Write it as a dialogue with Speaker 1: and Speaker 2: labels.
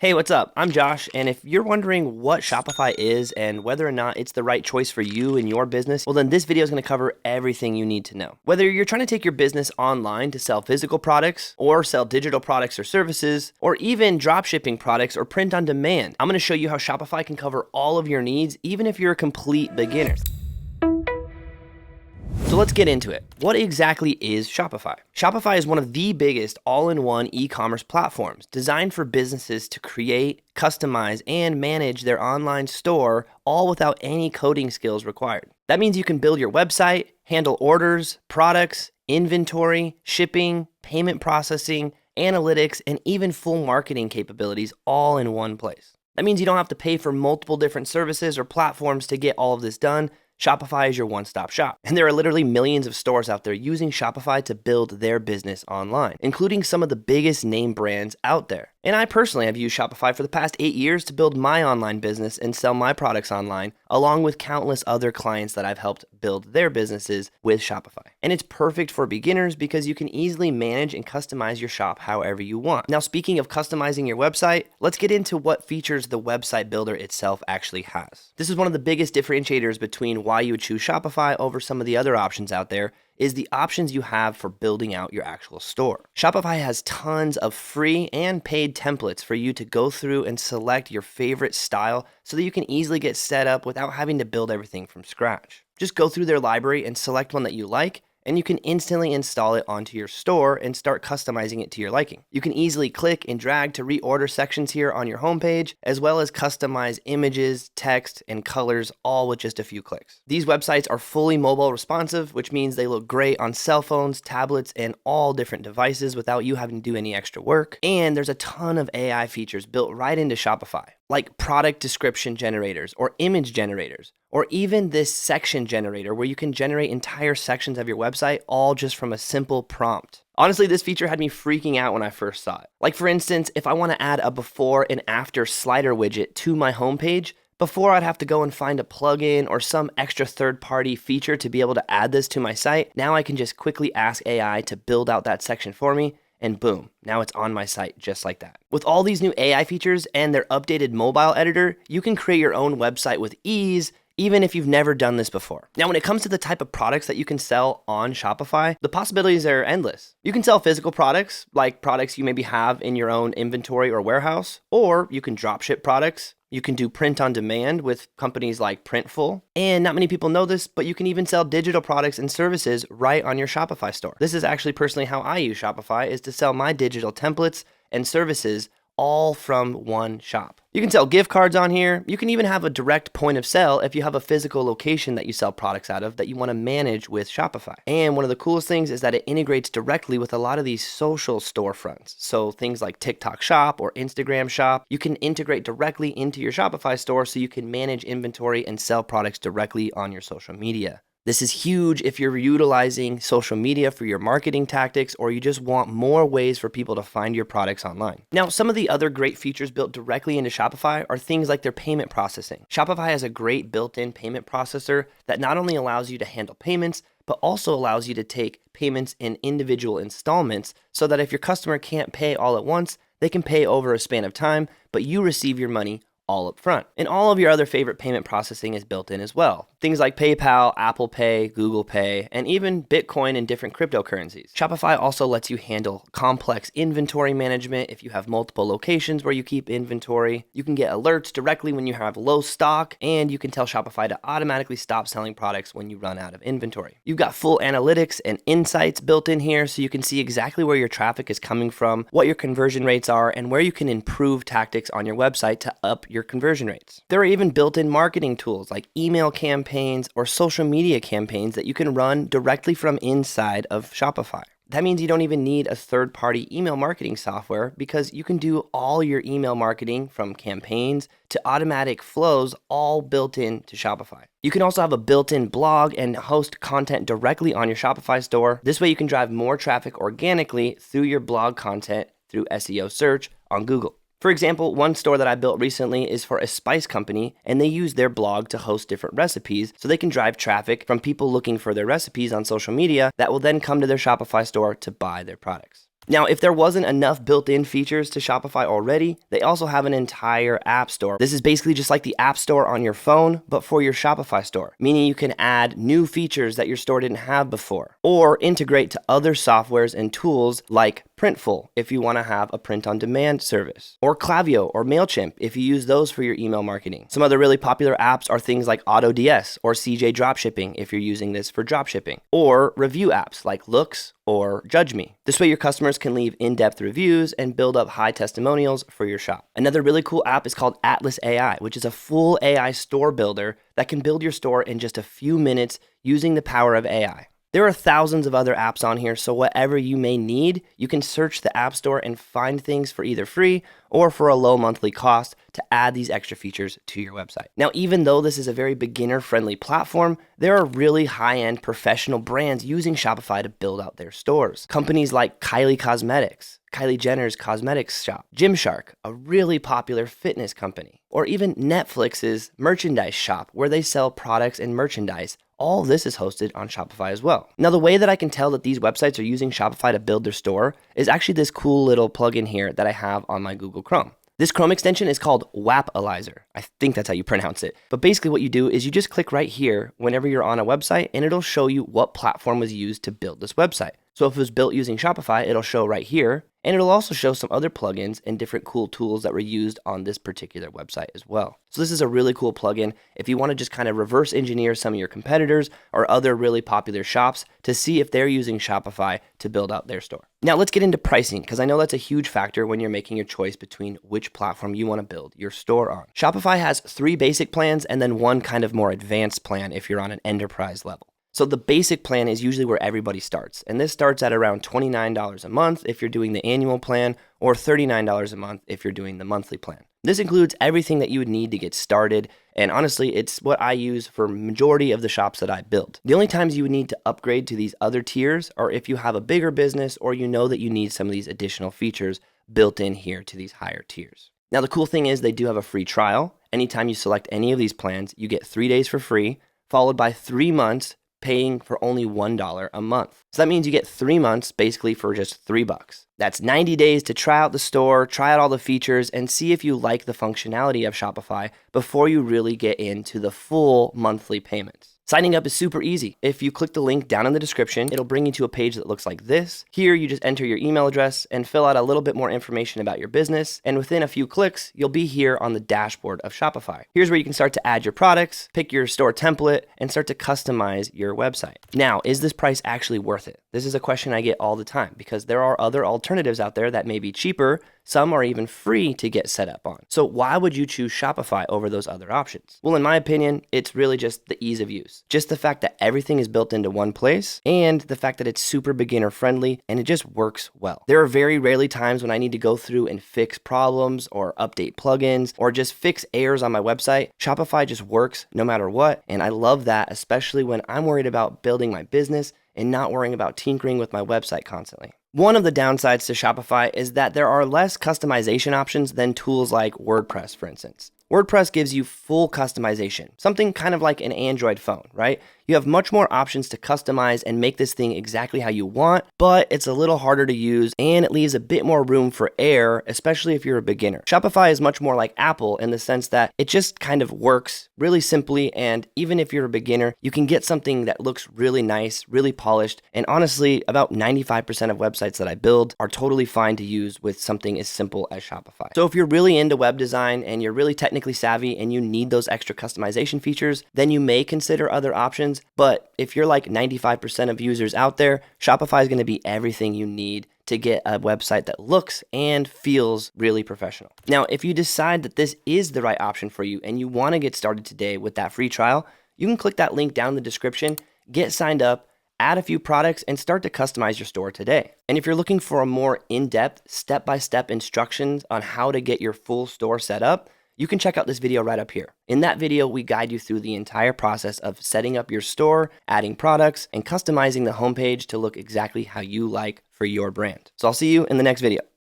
Speaker 1: Hey, what's up? I'm Josh, and if you're wondering what Shopify is and whether or not it's the right choice for you and your business, well then this video is going to cover everything you need to know. Whether you're trying to take your business online to sell physical products, or sell digital products or services, or even drop shipping products or print on demand, I'm going to show you how Shopify can cover all of your needs, even if you're a complete beginner. So let's get into it. What exactly is Shopify? Shopify is one of the biggest all-in-one e-commerce platforms designed for businesses to create, customize, and manage their online store, all without any coding skills required. That means you can build your website, handle orders, products, inventory, shipping, payment processing, analytics, and even full marketing capabilities all in one place. That means you don't have to pay for multiple different services or platforms to get all of this done. Shopify is your one-stop shop. And there are literally millions of stores out there using Shopify to build their business online, including some of the biggest name brands out there. And I personally have used Shopify for the past 8 years to build my online business and sell my products online, along with countless other clients that I've helped build their businesses with Shopify. And it's perfect for beginners because you can easily manage and customize your shop however you want. Now, speaking of customizing your website, let's get into what features the website builder itself actually has. This is one of the biggest differentiators between why you would choose Shopify over some of the other options out there, is the options you have for building out your actual store. Shopify has tons of free and paid templates for you to go through and select your favorite style so that you can easily get set up without having to build everything from scratch. Just go through their library and select one that you like, and you can instantly install it onto your store and start customizing it to your liking. You can easily click and drag to reorder sections here on your homepage, as well as customize images, text, and colors, all with just a few clicks. These websites are fully mobile responsive, which means they look great on cell phones, tablets, and all different devices without you having to do any extra work. And there's a ton of AI features built right into Shopify, like product description generators or image generators, or even this section generator where you can generate entire sections of your website all just from a simple prompt. Honestly, this feature had me freaking out when I first saw it. Like for instance, if I want to add a before and after slider widget to my homepage, before I'd have to go and find a plugin or some extra third-party feature to be able to add this to my site. Now I can just quickly ask AI to build out that section for me, and boom, now it's on my site just like that. With all these new AI features and their updated mobile editor, you can create your own website with ease, even if you've never done this before. Now, when it comes to the type of products that you can sell on Shopify, the possibilities are endless. You can sell physical products, like products you maybe have in your own inventory or warehouse, or you can drop ship products. You can do print on demand with companies like Printful. And not many people know this, but you can even sell digital products and services right on your Shopify store. This is actually personally how I use Shopify, is to sell my digital templates and services all from one shop. You can sell gift cards on here. You can even have a direct point of sale if you have a physical location that you sell products out of that you want to manage with Shopify. And one of the coolest things is that it integrates directly with a lot of these social storefronts. So things like TikTok Shop or Instagram Shop, you can integrate directly into your Shopify store so you can manage inventory and sell products directly on your social media. This is huge if you're utilizing social media for your marketing tactics, or you just want more ways for people to find your products online. Now, some of the other great features built directly into Shopify are things like their payment processing. Shopify has a great built-in payment processor that not only allows you to handle payments, but also allows you to take payments in individual installments so that if your customer can't pay all at once, they can pay over a span of time, but you receive your money all up front. And all of your other favorite payment processing is built in as well. Things like PayPal, Apple Pay, Google Pay, and even Bitcoin and different cryptocurrencies. Shopify also lets you handle complex inventory management if you have multiple locations where you keep inventory. You can get alerts directly when you have low stock, and you can tell Shopify to automatically stop selling products when you run out of inventory. You've got full analytics and insights built in here so you can see exactly where your traffic is coming from, what your conversion rates are, and where you can improve tactics on your website to up your conversion rates. There are even built-in marketing tools like email campaigns or social media campaigns that you can run directly from inside of Shopify. That means you don't even need a third-party email marketing software because you can do all your email marketing from campaigns to automatic flows all built into Shopify. You can also have a built-in blog and host content directly on your Shopify store. This way you can drive more traffic organically through your blog content through SEO search on Google. For example, one store that I built recently is for a spice company, and they use their blog to host different recipes so they can drive traffic from people looking for their recipes on social media that will then come to their Shopify store to buy their products. Now, if there wasn't enough built-in features to Shopify already, they also have an entire app store. This is basically just like the app store on your phone, but for your Shopify store, meaning you can add new features that your store didn't have before, or integrate to other softwares and tools like Printful if you want to have a print-on-demand service, or Klaviyo or MailChimp if you use those for your email marketing. Some other really popular apps are things like AutoDS or CJ Dropshipping if you're using this for dropshipping, or review apps like Looks or Judge Me. This way your customers can leave in-depth reviews and build up high testimonials for your shop. Another really cool app is called Atlas AI, which is a full AI store builder that can build your store in just a few minutes using the power of AI. There are thousands of other apps on here, so whatever you may need, you can search the App Store and find things for either free or for a low monthly cost to add these extra features to your website. Now, even though this is a very beginner-friendly platform, there are really high-end professional brands using Shopify to build out their stores. Companies like Kylie Cosmetics, Kylie Jenner's cosmetics shop, Gymshark, a really popular fitness company, or even Netflix's merchandise shop where they sell products and merchandise. All this is hosted on Shopify as well. Now, the way that I can tell that these websites are using Shopify to build their store is actually this cool little plugin here that I have on my Google Chrome. This Chrome extension is called Wapalizer. I think that's how you pronounce it. But basically what you do is you just click right here whenever you're on a website and it'll show you what platform was used to build this website. So if it was built using Shopify, it'll show right here. And it'll also show some other plugins and different cool tools that were used on this particular website as well. So this is a really cool plugin if you want to just kind of reverse engineer some of your competitors or other really popular shops to see if they're using Shopify to build out their store. Now let's get into pricing, because I know that's a huge factor when you're making your choice between which platform you want to build your store on. Shopify has 3 basic plans and then one kind of more advanced plan if you're on an enterprise level. So the basic plan is usually where everybody starts. And this starts at around $29 a month if you're doing the annual plan, or $39 a month if you're doing the monthly plan. This includes everything that you would need to get started. And honestly, it's what I use for majority of the shops that I build. The only times you would need to upgrade to these other tiers are if you have a bigger business or you know that you need some of these additional features built in here to these higher tiers. Now, the cool thing is they do have a free trial. Anytime you select any of these plans, you get 3 days for free, followed by 3 months paying for only $1 a month. So that means you get 3 months basically for just $3. That's 90 days to try out the store, try out all the features, and see if you like the functionality of Shopify before you really get into the full monthly payments. Signing up is super easy. If you click the link down in the description, it'll bring you to a page that looks like this. Here, you just enter your email address and fill out a little bit more information about your business. And within a few clicks, you'll be here on the dashboard of Shopify. Here's where you can start to add your products, pick your store template, and start to customize your website. Now, is this price actually worth it? This is a question I get all the time because there are other alternatives out there that may be cheaper. Some are even free to get set up on. So why would you choose Shopify over those other options? Well, in my opinion, it's really just the ease of use. Just the fact that everything is built into one place and the fact that it's super beginner friendly and it just works well. There are very rarely times when I need to go through and fix problems or update plugins or just fix errors on my website. Shopify just works no matter what. And I love that, especially when I'm worried about building my business and not worrying about tinkering with my website constantly. One of the downsides to Shopify is that there are less customization options than tools like WordPress, for instance. WordPress gives you full customization, something kind of like an Android phone, right? You have much more options to customize and make this thing exactly how you want, but it's a little harder to use and it leaves a bit more room for error, especially if you're a beginner. Shopify is much more like Apple in the sense that it just kind of works really simply, and even if you're a beginner, you can get something that looks really nice, really polished, and honestly, about 95% of websites that I build are totally fine to use with something as simple as Shopify. So if you're really into web design and you're really technically savvy and you need those extra customization features, then you may consider other options. But if you're like 95% of users out there, Shopify is going to be everything you need to get a website that looks and feels really professional. Now, if you decide that this is the right option for you and you want to get started today with that free trial, you can click that link down in the description, get signed up, add a few products, and start to customize your store today. And if you're looking for a more in-depth, step-by-step instructions on how to get your full store set up, you can check out this video right up here. In that video, we guide you through the entire process of setting up your store, adding products, and customizing the homepage to look exactly how you like for your brand. So I'll see you in the next video.